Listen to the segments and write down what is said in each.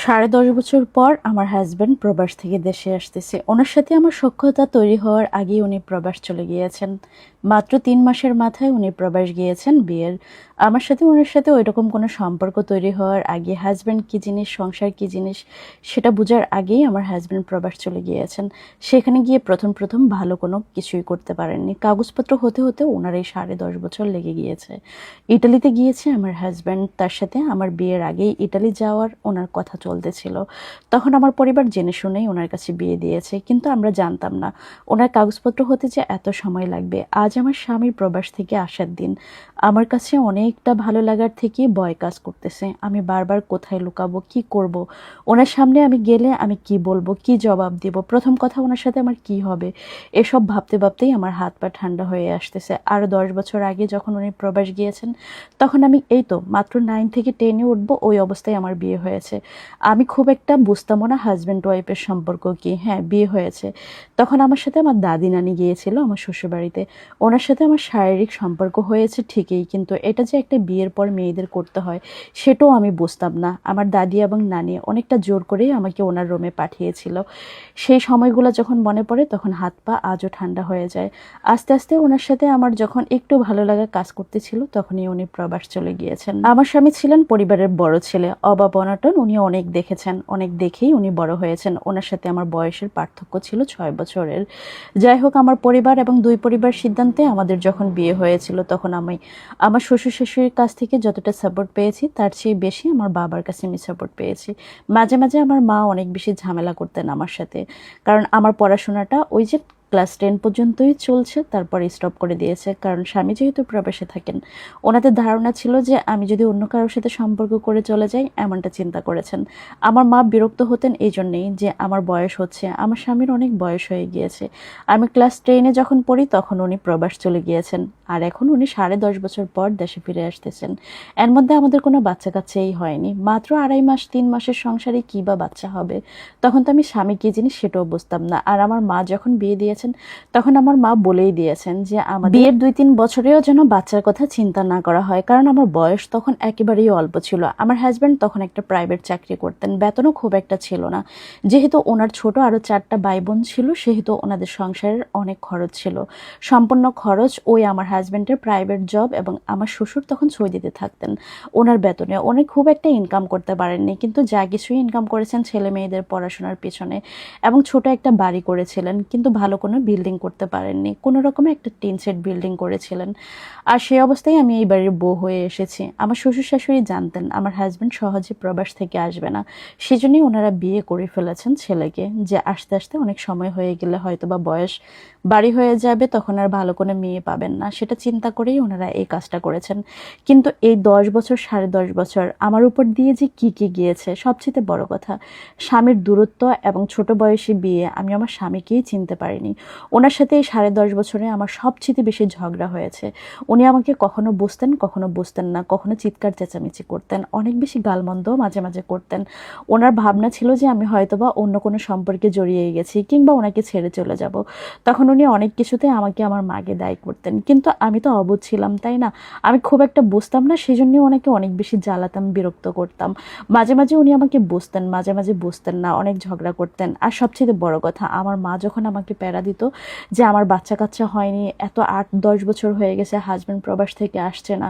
10.5 বছর পর আমার হাজব্যান্ড প্রবাস থেকে দেশে আসতেছে। ওনার সাথে আমার সখ্যতা তৈরি হওয়ার আগেই উনি প্রবাস চলে গিয়েছেন। মাত্র 3 মাসের মাথায় উনি প্রবাস গিয়েছেন বিয়ের। আমার সাথে ওনার সাথে ওইরকম কোনো সম্পর্ক তৈরি হওয়ার আগে হাজব্যান্ড কী জিনিস, সংসার কী জিনিস সেটা বোঝার আগেই আমার হাজব্যান্ড প্রবাস চলে গিয়েছেন। সেখানে গিয়ে প্রথম প্রথম ভালো কোনো কিছুই করতে পারেননি। কাগজপত্র হতে হতে ওনার এই 10.5 বছর লেগে গিয়েছে। ইটালিতে গিয়েছে আমার হাজব্যান্ড, তার সাথে আমার বিয়ের আগেই ইটালি যাওয়ার ওনার কথা চলতেছিল। তখন আমার পরিবার জেনে শুনেই ওনার কাছে বিয়ে দিয়েছে, কিন্তু আমরা জানতাম না ওনার কাগজপত্র হতে যে এত সময় লাগবে। আজ আমার স্বামীর প্রবাস থেকে আসার দিন। আমার কাছে অনেকটা ভালো লাগার থেকে ভয় কাজ করতেছে। আমি বারবার কোথায় লুকাবো, কি করব, ওনার সামনে আমি গেলে আমি কি বলবো, কি জবাব দিব, প্রথম কথা ওনার সাথে আমার কি হবে, এসব ভাবতে ভাবতেই আমার হাত পা ঠান্ডা হয়ে আসতেছে। আরও 10 বছর আগে যখন উনি প্রবাস গিয়েছেন তখন আমি এই তো মাত্র 9 থেকে 10-এ উঠবো, ওই অবস্থায় আমার বিয়ে হয়েছে। আমি খুব একটা বুঝতামও না হাজব্যান্ড ওয়াইফের সম্পর্ক কি। হ্যাঁ, বিয়ে হয়েছে। তখন আমার সাথে আমার দাদি নানি গিয়েছিল আমার শ্বশুরবাড়িতে। ওনার সাথে আমার শারীরিক সম্পর্ক হয়েছে ঠিকই, কিন্তু এটা যে একটা বিয়ের পর মেয়েদের করতে হয় সেটাও আমি বুঝতাম না। আমার দাদি এবং নানি অনেকটা জোর করেই আমাকে ওনার রুমে পাঠিয়েছিল। সেই সময়গুলো যখন মনে পড়ে তখন হাত পা আজও ঠান্ডা হয়ে যায়। আস্তে আস্তে ওনার সাথে আমার যখন একটু ভালো লাগা কাজ করতেছিল তখনই উনি প্রবাস চলে গিয়েছেন। আমার স্বামী ছিলেন পরিবারের বড় ছেলে, অভাব অনটন উনি অনেক দেখেছেন, অনেক দেখেই উনি বড় হয়েছেন। ওনার সাথে আমার বয়সের পার্থক্য ছিল 6 বছরের। যাই হোক, আমার পরিবার এবং দুই পরিবার সিদ্ধান্তে আমাদের যখন বিয়ে হয়েছিল তখন আমি আমার শ্বশুর শাশুড়ির কাছ থেকে যতটা সাপোর্ট পেয়েছি তার চেয়ে বেশি আমার বাবার কাছে আমি সাপোর্ট পেয়েছি। মাঝে মাঝে আমার মা অনেক বেশি ঝামেলা করতেন আমার সাথে, কারণ আমার পড়াশোনাটা ওই যে ক্লাস 10 পর্যন্তই চলছে, তারপর স্টপ করে দিয়েছে। কারণ স্বামী যেহেতু প্রবাসে থাকেন, ওনাদের ধারণা ছিল যে আমি যদি অন্য কারোর সাথে সম্পর্ক করে চলে যাই, এমনটা চিন্তা করেছেন। আমার মা বিরক্ত হতেন এই জন্যেই যে আমার বয়স হচ্ছে, আমার স্বামীর অনেক বয়স হয়ে গিয়েছে। আমি ক্লাস 10-এ যখন পড়ি তখন উনি প্রবাস চলে গিয়েছেন, আর এখন উনি 10.5 বছর পর দেশে ফিরে আসতেছেন। এর মধ্যে আমাদের কোনো বাচ্চা কাচ্চাই হয়নি। মাত্র 2.5 মাস 3 মাসের সংসারে কী বা বাচ্চা হবে, তখন তো আমি স্বামী কী জিনিস সেটাও বুঝতাম না। আর আমার মা যখন বিয়ে দিয়েছেন তখন আমার মা বলেই দিয়েছেন যে আমার বিয়ের 2-3 বছরেও যেন বাচ্চার কথা চিন্তা না করা হয়, কারণ আমার বয়স তখন একেবারেই অল্প ছিল। আমার হাজব্যান্ড তখন একটা প্রাইভেট চাকরি করতেন, বেতনও খুব একটা ছিল না। যেহেতু ওনার ছোট আরও 4টা ভাই বোন ছিল, সেহেতু ওনাদের সংসারের অনেক খরচ ছিল। সম্পূর্ণ খরচ ওই আমার হাজব্যান্ডের প্রাইভেট জব, এবং আমার শ্বশুর তখন সৌদিতে থাকতেন। ওনার বেতনে উনি খুব একটা ইনকাম করতে পারেননি, কিন্তু যা কিছুই ইনকাম করেছেন ছেলে মেয়েদের পড়াশোনার পেছনে, এবং ছোট একটা বাড়ি করেছিলেন, কিন্তু ভালো কোনো বিল্ডিং করতে পারেননি। কোনো রকমে একটা টিন শেড বিল্ডিং করেছিলেন। আর সেই অবস্থায় আমি এই বাড়ির বউ হয়ে এসেছি। আমার শ্বশুর শাশুড়ি জানতেন আমার হাজব্যান্ড সহজে প্রবাস থেকে আসবে না, সেজন্যই ওনারা বিয়ে করে ফেলেছেন ছেলেকে, যে আস্তে আস্তে অনেক সময় হয়ে গেলে হয়তো বা বয়স বাড়ি হয়ে যাবে, তখন আর ভালো কোনো মেয়ে পাবেন না, সেটা চিন্তা করেই ওনারা এই কাজটা করেছেন। কিন্তু এই 10 বছর 10.5 বছর আমার উপর দিয়ে যে কী কী গিয়েছে, সবচেয়ে বড় কথা স্বামীর দূরত্ব এবং ছোট বয়সী বিয়ে। আমি আমার স্বামীকেই চিনতে পারিনি। ওনার সাথে এই 10.5 বছরে আমার সবচেয়ে বেশি ঝগড়া হয়েছে। উনি আমাকে কখনো বুঝতেন, কখনো বুঝতেন না, কখনো চিৎকার চেঁচামেচি করতেন, অনেক বেশি গালমন্দও মাঝে মাঝে করতেন। ওনার ভাবনা ছিল যে আমি হয়তোবা অন্য কোনো সম্পর্কে জড়িয়ে গেছি কিংবা ওনাকে ছেড়ে চলে যাব। তখন উনি অনেক কিছুতে আমাকে আমার মাকে দায়ী করতেন, কিন্তু আমি তো অবুঝ ছিলাম, তাই না? আমি খুব একটা বুঝতাম না, সেই জন্যই ওনাকে অনেক বেশি জ্বালাতাম, বিরক্ত করতাম। মাঝে মাঝে উনি আমাকে বুঝতেন, মাঝে মাঝে বুঝতেন না, অনেক ঝগড়া করতেন। আর সবচেয়ে বড় কথা, আমার মা যখন আমাকে প্যারা দিত যে আমার বাচ্চা কাচ্চা হয়নি, এত 8-10 বছর হয়ে গেছে হাজব্যান্ড প্রবাস থেকে আসছে না,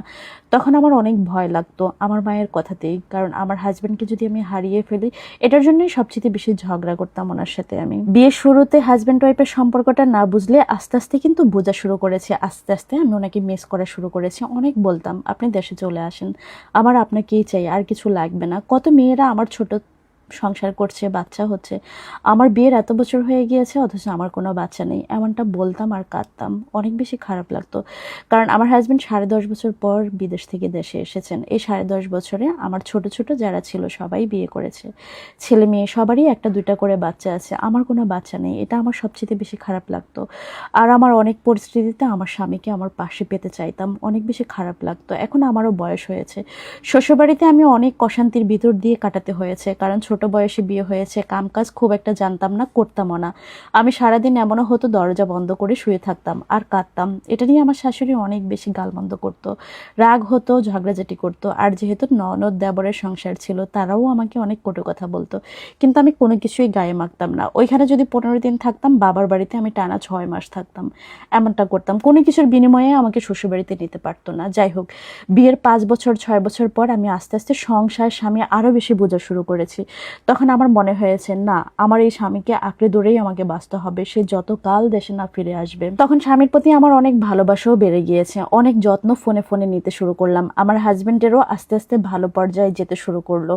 তখন আমার অনেক ভয় লাগতো আমার মায়ের কথাতেই। কারণ আমার হাজব্যান্ডকে যদি আমি হারিয়ে ফেলি, এটার জন্যই সবচেয়ে বেশি ঝগড়া করতাম ওনার সাথে আমি। বিয়ের শুরুতে হাজব্যান্ড ওয়াইফের সম্পর্কটা না বুঝলে আস্তে আস্তে কিন্তু বোঝা শুরু করেছে। আস্তে আস্তে আমি ওনাকে মিস করা শুরু করেছি। অনেক বলতাম আপনি দেশে চলে আসেন, আমার আপনাকেই চাই, আর কিছু লাগবে না। কত মেয়েরা আমার ছোট সংসার করছে, বাচ্চা হচ্ছে, আমার বিয়ের এত বছর হয়ে গিয়েছে অথচ আমার কোনো বাচ্চা নেই, এমনটা বলতাম আর কাঁদতাম। অনেক বেশি খারাপ লাগতো, কারণ আমার হাজব্যান্ড 10.5 বছর পর বিদেশ থেকে দেশে এসেছেন। এই 10.5 বছরে আমার ছোট ছোট যারা ছিল সবাই বিয়ে করেছে, ছেলে মেয়ে সবারই 1-2টা করে বাচ্চা আছে, আমার কোনো বাচ্চা নেই। এটা আমার সবচেয়ে বেশি খারাপ লাগতো। আর আমার অনেক পরিস্থিতিতে আমার স্বামীকে আমার পাশে পেতে চাইতাম, অনেক বেশি খারাপ লাগতো। এখন আমারও বয়স হয়েছে, শ্বশুরবাড়িতে আমি অনেক অশান্তির ভিতর দিয়ে কাটাতে হয়েছে, কারণ ছোট ছোট বয়সে বিয়ে হয়েছে, কামকাজ খুব একটা জানতাম না, করতামও না। আমি সারাদিন এমনও হতো দরজা বন্ধ করে শুয়ে থাকতাম আর কাঁদতাম। এটা নিয়ে আমার শাশুড়ি অনেক বেশি গালমন্দ করতো, রাগ হতো, ঝগড়াঝাটি করতো। আর যেহেতু ননদ দেবরের সংসার ছিল, তারাও আমাকে অনেক কটু কথা বলতো, কিন্তু আমি কোনো কিছুই গায়ে মাখতাম না। ওইখানে যদি 15 দিন থাকতাম, বাবার বাড়িতে আমি টানা 6 মাস থাকতাম, এমনটা করতাম। কোনো কিছুর বিনিময়ে আমাকে শ্বশুরবাড়িতে নিতে পারতো না। যাই হোক, বিয়ের 5 বছর 6 বছর পর আমি আস্তে আস্তে সংসার স্বামী আরও বেশি বোঝা শুরু করেছি। তখন আমার মনে হয়েছে, না, আমার এই স্বামীকে আঁকড়ে ধরেই আমাকে বাঁচতে হবে, সে যত কাল দেশে না ফিরে আসবে। তখন স্বামীর প্রতি আমার অনেক ভালোবাসাও বেড়ে গিয়েছে, অনেক যত্ন ফোনে ফোনে নিতে শুরু করলাম। আমার হাজবেন্ডেরও আস্তে আস্তে ভালো পর্যায়ে যেতে শুরু করলো।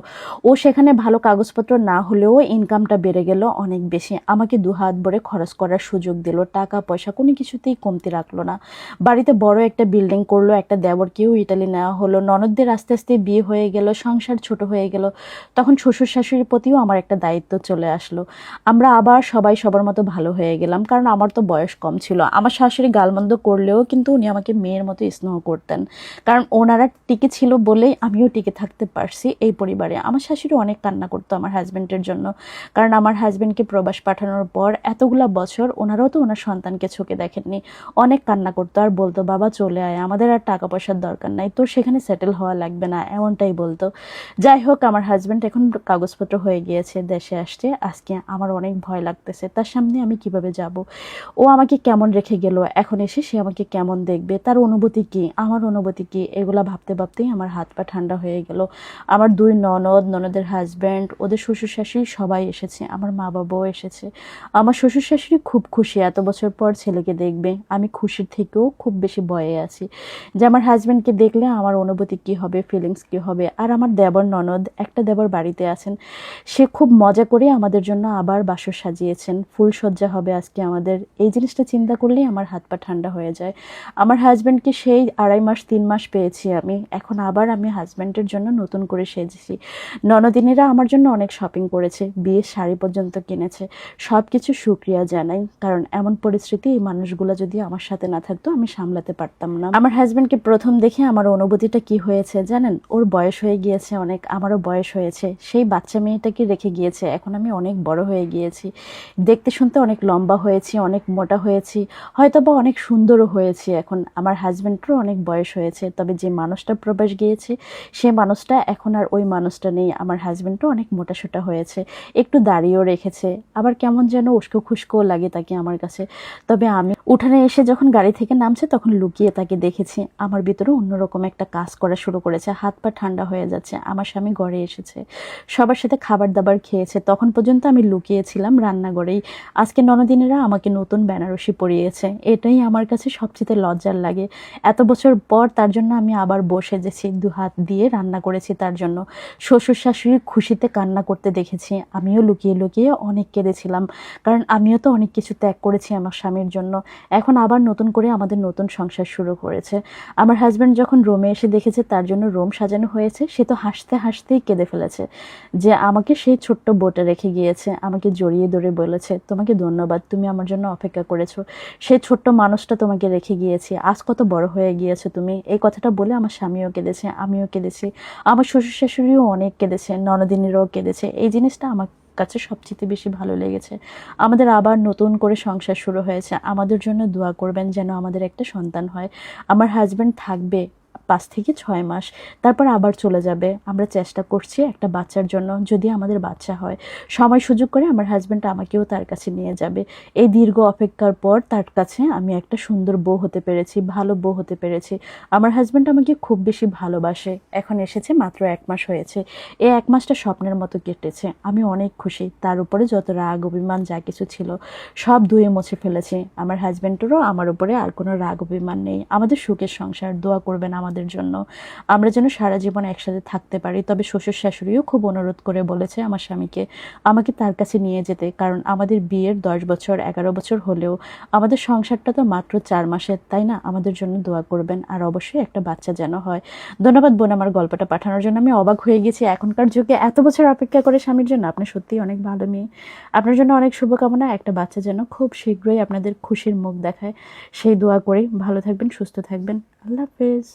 ও সেখানে ভালো কাগজপত্র না হলেও ইনকামটা বেড়ে গেল অনেক বেশি, আমাকে দুহাত ভরে খরচ করার সুযোগ দিল, টাকা পয়সা কোনো কিছুতেই কমতি রাখলো না। বাড়িতে বড় একটা বিল্ডিং করলো, একটা দেবরকেও ইটালি নেওয়া হলো, ননদদের আস্তে আস্তে বিয়ে হয়ে গেল, সংসার ছোট হয়ে গেল। তখন শ্বশুর শাশুড়ির প্রতিও আমার একটা দায়িত্ব চলে আসলো। আমরা আবার সবাই সবার মতো ভালো হয়ে গেলাম, কারণ আমার তো বয়স কম ছিল। আমার শাশুড়ি গালমন্দ করলেও কিন্তু উনি আমাকে মেয়ের মতো স্নেহ করতেন, কারণ ওনারা টিকে ছিল বলেই আমিও টিকে থাকতে পারছি এই পরিবারে। আমার শাশুড়ি অনেক কান্না করতো আমার হাজব্যান্ডের জন্য, কারণ আমার হাজব্যান্ডকে প্রবাস পাঠানোর পর এতগুলা বছর ওনারাও তো ওনার সন্তানকে চোখে দেখেননি। অনেক কান্না করতো আর বলতো, বাবা চলে আয়, আমাদের আর টাকা পয়সার দরকার নাই, তোর সেখানে সেটেল হওয়া লাগবে না, এমনটাই বলতো। যাই হোক, আমার হাজব্যান্ড এখন কাগজপত্র হয়ে গিয়েছে, দেশে আসছে। আজকে আমার অনেক ভয় লাগতেছে, তার সামনে আমি কিভাবে যাব, ও আমাকে কেমন রেখে গেল, এখন এসে সে আমাকে কেমন দেখবে, তার অনুভূতি কি, আমার অনুভূতি কি, এগুলা ভাবতে ভাবতেই আমার হাত পা ঠান্ডা হয়ে গেল। আমার 2 ননদ, ননদের হাজব্যান্ড, ওদের শ্বশুর শাশুড়ি সবাই এসেছে, আমার মা বাবাও এসেছে। আমার শ্বশুর শাশুড়ি খুব খুশি, এত বছর পর ছেলেকে দেখবে। আমি খুশির থেকেও খুব বেশি ভয়ে আছি যে আমার হাজব্যান্ডকে দেখলে আমার অনুভূতি কি হবে, ফিলিংস কি হবে। আর আমার দেবর ননদ, একটা দেবর বাড়িতে আছেন, সে খুব মজা করে আমাদের জন্য আবার বাসর সাজিয়েছেন, ফুলসজ্জা হবে আজকে আমাদের। এই জিনিসটা চিন্তা করলেই আমার হাত পা ঠান্ডা হয়ে যায়। আমার হাজব্যান্ডকে সেই 2.5 মাস 3 মাস পেয়েছি আমি, এখন আবার আমি হাজব্যান্ডের জন্য নতুন করে সেজেছি। ননদিনীরা আমার জন্য অনেক শপিং করেছে, বিয়ের শাড়ি পর্যন্ত কিনেছে। সব কিছু শুক্রিয়া জানাই, কারণ এমন পরিস্থিতি এই মানুষগুলো যদি আমার সাথে না থাকতো আমি সামলাতে পারতাম না। আমার হাজব্যান্ডকে প্রথম দেখে আমার অনুভূতিটা কি হয়েছে জানেন? ওর বয়স হয়ে গিয়েছে অনেক, আমারও বয়স হয়েছে। সেই বাচ্চা মেয়েটাকে রেখে গিয়েছে, এখন আমি অনেক বড় হয়ে গিয়েছি, দেখতে শুনতে অনেক লম্বা হয়েছি, অনেক মোটা হয়েছি, হয়তো বা অনেক সুন্দরও হয়েছি। এখন আমার হাজব্যান্ডেরও অনেক বয়স হয়েছে, তবে যে মানুষটা প্রবাস গিয়েছে সে মানুষটা এখন আর ওই মানুষটা নেই। আমার হাজব্যান্ডও অনেক মোটাসোটা হয়েছে, একটু দাড়িও রেখেছে, আবার কেমন যেন উস্কো খুস্কোও লাগে তাকে আমার কাছে। তবে আমি উঠানে এসে যখন গাড়ি থেকে নামছে তখন লুকিয়ে তাকে দেখেছি, আমার ভিতরে অন্যরকম একটা কাজ করা শুরু করেছে, হাত পা ঠান্ডা হয়ে যাচ্ছে। আমার স্বামী ঘরে এসেছে, সবার সাথে খাবার দাবার খেয়েছে, তখন পর্যন্ত আমি লুকিয়েছিলাম রান্নাঘরেই। আজকে ননদিনীরা আমাকে নতুন বেনারসি পরিয়েছে, এটাই আমার কাছে সবচেয়ে লজ্জার লাগে। এত বছর পর তার জন্য আমি আবার বসে গেছি, 2 হাত দিয়ে রান্না করেছি তার জন্য। শ্বশুর শাশুড়ির খুশিতে কান্না করতে দেখেছি, আমিও লুকিয়ে লুকিয়ে অনেক কেঁদেছিলাম, কারণ আমিও তো অনেক কিছু ত্যাগ করেছি আমার স্বামীর জন্য। এখন আবার নতুন করে আমাদের নতুন সংসার শুরু করেছে। আমার হাজব্যান্ড যখন রুমে এসে দেখেছে তার জন্য রুম সাজানো হয়েছে, সে তো হাসতে হাসতেই কেঁদে ফেলেছে যে আমাকে সেই ছোট্ট বোটে রেখে গিয়েছে। আমাকে জড়িয়ে ধরে বলেছে, তোমাকে ধন্যবাদ, তুমি আমার জন্য অপেক্ষা করেছো, সেই ছোট্ট মানুষটা তোমাকে রেখে গিয়েছি, আজ কত বড় হয়ে গিয়েছো তুমি। এই কথাটা বলে আমার স্বামীও কেঁদেছে, আমিও কেঁদেছি, আমার শ্বশুর শাশুড়িও অনেক কেঁদেছে, ননদিনীরাও কেঁদেছে। এই জিনিসটা আমার কাছে সবচেয়ে বেশি ভালো লেগেছে। আমাদের আবার নতুন করে সংসার শুরু হয়েছে, আমাদের জন্য দোয়া করবেন যেন আমাদের একটা সন্তান হয়। আমার হাজব্যান্ড থাকবে 5 থেকে 6 মাস, তারপর আবার চলে যাবে। আমরা চেষ্টা করছি একটা বাচ্চার জন্য, যদি আমাদের বাচ্চা হয়, সময় সুযোগ করে আমার হাজব্যান্ড আমাকেও তার কাছে নিয়ে যাবে। এই দীর্ঘ অপেক্ষার পর তার কাছে আমি একটা সুন্দর বউ হতে পেরেছি, ভালো বউ হতে পেরেছি। আমার হাজব্যান্ড আমাকে খুব বেশি ভালোবাসে। এখন এসেছে মাত্র 1 মাস হয়েছে, এই 1 মাসটা স্বপ্নের মতো কেটেছে, আমি অনেক খুশি। তার উপরে যত রাগ অভিমান যা কিছু ছিল সব ধুয়ে মুছে ফেলেছি। আমার হাজব্যান্ডেরও আমার উপরে আর কোনো রাগ অভিমান নেই। আমাদের সুখের সংসার, দোয়া করবেন আমাদের জন্য, আমরা যেন সারা জীবন একসাথে থাকতে পারি। তবে শ্বশুর শাশুড়িও খুব অনুরোধ করে বলেছে আমার স্বামীকে আমাকে তার কাছে নিয়ে যেতে, কারণ আমাদের বিয়ের 10 বছর 11 বছর হলেও আমাদের সংসারটা তো মাত্র 4 মাসের, তাই না? আমাদের জন্য দোয়া করবেন, আর অবশ্যই একটা বাচ্চা যেন হয়। ধন্যবাদ বোন আমার গল্পটা পাঠানোর জন্য, আমি অবাক হয়ে গেছি এখনকার যুগে এত বছর অপেক্ষা করে স্বামীর জন্য। আপনি সত্যিই অনেক ভালো মেয়ে, আপনার জন্য অনেক শুভকামনা। একটা বাচ্চা যেন খুব শীঘ্রই আপনাদের খুশির মুখ দেখায়, সেই দোয়া করি। ভালো থাকবেন, সুস্থ থাকবেন, আল্লাহ হাফেজ।